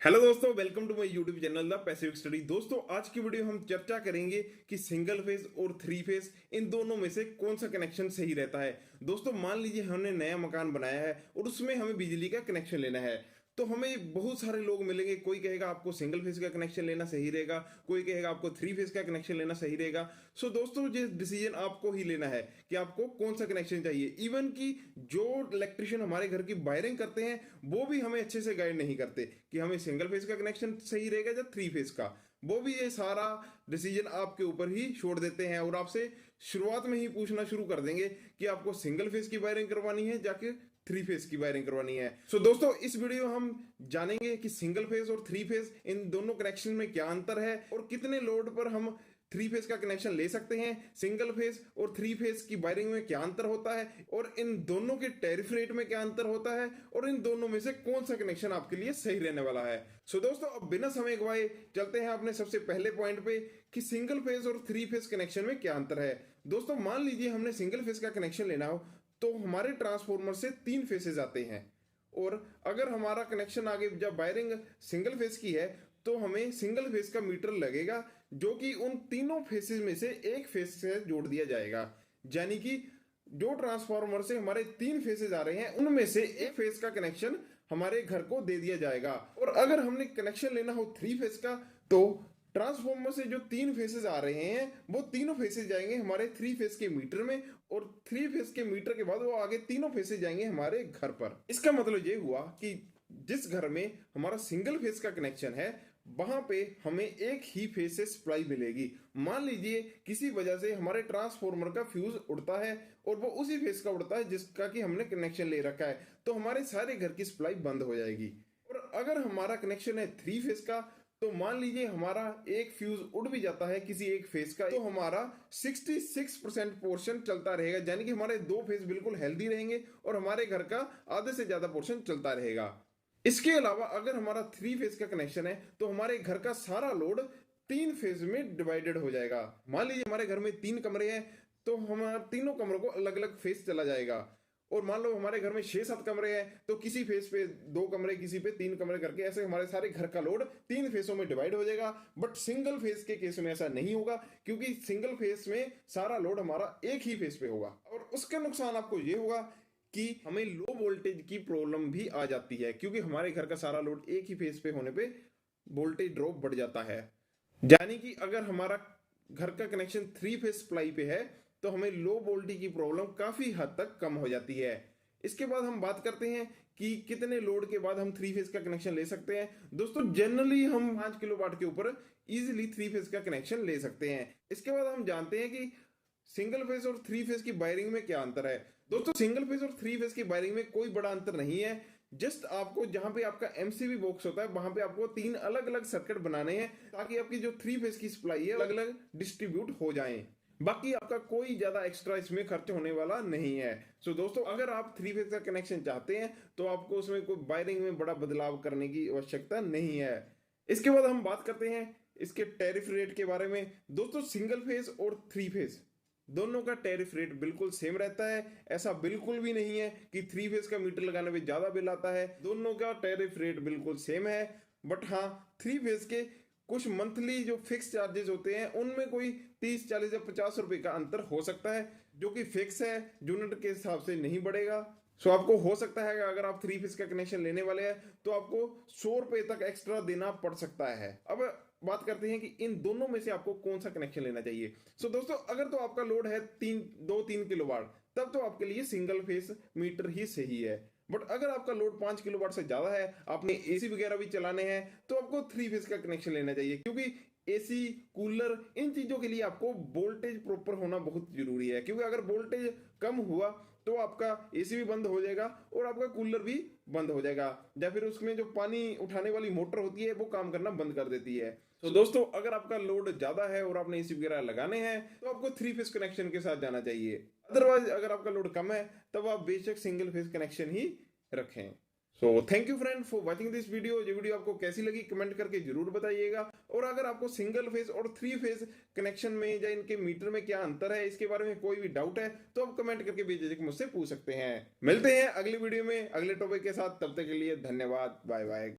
Hello दोस्तों, welcome to my YouTube channel the Pacific Study. दोस्तों, आज की वीडियो हम चर्चा करेंगे कि सिंगल फेज और थ्री फेज इन दोनों में से कौन सा कनेक्शन सही रहता है। दोस्तों, मान लीजिए हमने नया मकान बनाया है और उसमें हमें बिजली का कनेक्शन लेना है। तो हमें बहुत सारे लोग मिलेंगे, कोई कहेगा आपको सिंगल फेज का कनेक्शन लेना सही रहेगा, कोई कहेगा आपको थ्री फेज का कनेक्शन लेना सही रहेगा। सो दोस्तों, ये डिसीजन आपको ही लेना है कि आपको कौन सा कनेक्शन चाहिए। इवन कि जो इलेक्ट्रिशियन हमारे घर की वायरिंग करते हैं वो भी हमें अच्छे से गाइड नहीं करते कि हमें सिंगल फेज का कनेक्शन सही रहेगा या थ्री फेज का। वो भी ये सारा डिसीजन आपके ऊपर ही छोड़ देते हैं और आपसे शुरुआत में ही पूछना शुरू कर देंगे कि आपको सिंगल फेज की वायरिंग करवानी है जाके थ्री फेज की वायरिंग करवानी है। सो दोस्तों, इस वीडियो हम जानेंगे कि सिंगल फेज और थ्री फेज इन दोनों कनेक्शन में क्या अंतर है और कितने लोड पर हम थ्री फेज का कनेक्शन ले सकते हैं, सिंगल फेज और थ्री फेज की वायरिंग में क्या अंतर होता है और इन दोनों के टैरिफ रेट में क्या अंतर होता है और इन दोनों में से कौन सा कनेक्शन आपके लिए सही रहने वाला है। सो दोस्तों, अब बिना समय गवाए चलते हैं अपने सबसे पहले पॉइंट पे कि सिंगल फेज और थ्री फेज कनेक्शन में क्या अंतर है। दोस्तों, मान लीजिए हमने सिंगल फेज का कनेक्शन लेना हो तो हमारे ट्रांसफॉर्मर से तीन फेसेस आते हैं और अगर हमारा कनेक्शन आगे जब वायरिंग सिंगल फेज की है तो हमें सिंगल फेज का मीटर लगेगा जो कि उन तीनों फेसेस में से एक फेज से जोड़ दिया जाएगा। यानी कि जो ट्रांसफार्मर से हमारे तीन फेसेस आ रहे हैं उनमें से एक फेज का कनेक्शन हमारे घर को दे दिया जाएगा। और अगर हमने कनेक्शन लेना हो थ्री फेज का तो ट्रांसफार्मर से जो तीन फेसेस आ रहे हैं वो तीनों फेसेस जाएंगे हमारे थ्री फेज के मीटर में और थ्री फेज के मीटर के बाद वो आगे तीनों फेसेस जाएंगे हमारे घर पर। इसका मतलब ये हुआ कि जिस घर में हमारा सिंगल फेज का कनेक्शन है वहां पे हमें एक ही फेज से सप्लाई मिलेगी। मान लीजिए किसी वजह से हमारे ट्रांसफार्मर का फ्यूज उड़ता है और वो उसी फेज का उड़ता है जिसका कि हमने कनेक्शन ले रखा है, तो हमारे सारे घर की सप्लाई बंद हो जाएगी। और अगर हमारा कनेक्शन है थ्री फेज का तो मान लीजिए हमारा एक फ्यूज उड़ भी जाता है किसी एक फेज का तो हमारा 66% पोर्शन चलता रहेगा। यानी कि हमारे दो फेज बिल्कुल हेल्दी रहेंगे और हमारे घर का आधे से ज्यादा पोर्शन चलता रहेगा। इसके अलावा अगर हमारा थ्री फेज का कनेक्शन है तो हमारे घर का सारा लोड तीन फेज में डिवाइडेड हो जाएगा। मान लीजिए हमारे घर में तीन कमरे हैं तो हमारे तीनों कमरों को अलग अलग फेज चला जाएगा। और मान लो हमारे घर में 6-7 कमरे हैं तो किसी फेज पे दो कमरे, किसी पे तीन कमरे करके ऐसे हमारे सारे घर का लोड तीन फेसों में डिवाइड हो जाएगा। बट सिंगल फेज के केस में ऐसा नहीं होगा क्योंकि सिंगल फेज में सारा लोड हमारा एक ही फेज पे होगा। और उसका नुकसान आपको ये होगा कि हमें लो वोल्टेज की प्रॉब्लम भी आ जाती है क्योंकि हमारे घर का सारा लोड एक ही फेज पे होने पे वोल्टेज ड्रॉप बढ़ जाता है। यानी कि अगर हमारा घर का कनेक्शन थ्री फेज सप्लाई पे है तो हमें लो वोल्टेज की प्रॉब्लम काफी हद तक कम हो जाती है। इसके बाद हम बात करते हैं कि कितने लोड के बाद हम थ्री फेज का कनेक्शन ले सकते हैं। दोस्तों, जनरली हम 5 किलोवाट के ऊपर इजीली थ्री फेज का कनेक्शन ले सकते हैं। इसके बाद हम जानते हैं कि सिंगल फेज और थ्री फेज की वायरिंग में क्या अंतर है। दोस्तों, सिंगल फेज और थ्री फेज की वायरिंग में कोई बड़ा अंतर नहीं है। जस्ट आपको जहां पे आपका एमसीबी बॉक्स होता है वहां पे आपको तीन अलग अलग सर्किट बनाने हैं ताकि आपकी जो थ्री फेज की सप्लाई है अलग अलग डिस्ट्रीब्यूट हो जाए। बाकी आपका कोई ज्यादा एक्स्ट्रा इसमें खर्च होने वाला नहीं है। सो दोस्तों, अगर आप थ्री फेज का कनेक्शन चाहते हैं तो आपको उसमें कोई वायरिंग में बड़ा बदलाव करने की आवश्यकता नहीं है। इसके बाद हम बात करते हैं इसके टैरिफ रेट के बारे में। दोस्तों, सिंगल फेज और थ्री फेज दोनों का टैरिफ रेट बिल्कुल सेम रहता है। ऐसा बिल्कुल भी नहीं है कि थ्री फेज का मीटर लगाने में ज्यादा बिल आता है। दोनों का टैरिफ रेट बिल्कुल सेम है। बट हाँ, थ्री फेज के कुछ मंथली जो फिक्स चार्जेस होते हैं उनमें कोई 30, 40 या 50 रुपए का अंतर हो सकता है जो कि फिक्स है, यूनिट के हिसाब से नहीं बढ़ेगा। सो आपको हो सकता है अगर आप थ्री फेज का कनेक्शन लेने वाले हैं तो आपको 100 रुपए तक एक्स्ट्रा देना पड़ सकता है। अब बात करते हैं कि इन दोनों में से आपको कौन सा कनेक्शन लेना चाहिए। सो दोस्तों, अगर तो आपका लोड है 3 तब तो आपके लिए सिंगल फेज मीटर ही सही है। बट अगर आपका लोड 5 किलोवाट से ज्यादा है, आपने एसी वगैरह भी चलाने हैं, तो आपको थ्री फेज का कनेक्शन लेना चाहिए क्योंकि एसी, कूलर, इन चीजों के लिए आपको वोल्टेज प्रॉपर होना बहुत जरूरी है। क्योंकि अगर वोल्टेज कम हुआ तो आपका एसी भी बंद हो जाएगा और आपका कूलर भी बंद हो जाएगा या फिर उसमें जो पानी उठाने वाली मोटर होती है वो काम करना बंद कर देती है। तो दोस्तों, अगर आपका लोड ज्यादा है और आपने एसी वगैरह लगाने हैं तो आपको थ्री फेज कनेक्शन के साथ जाना चाहिए। अदरवाइज अगर आपका लोड कम है तब आप बेशक सिंगल फेज कनेक्शन ही रखें। So thank you friend for watching this video. ये वीडियो आपको कैसी लगी कमेंट करके जरूर बताइएगा। और अगर आपको सिंगल फेज और थ्री फेज कनेक्शन में या इनके मीटर में क्या अंतर है इसके बारे में कोई भी डाउट है तो आप कमेंट करके बेझिझक मुझसे पूछ सकते हैं। मिलते हैं अगली वीडियो में अगले टॉपिक के साथ, तब तक के लिए धन्यवाद, बाय बाय।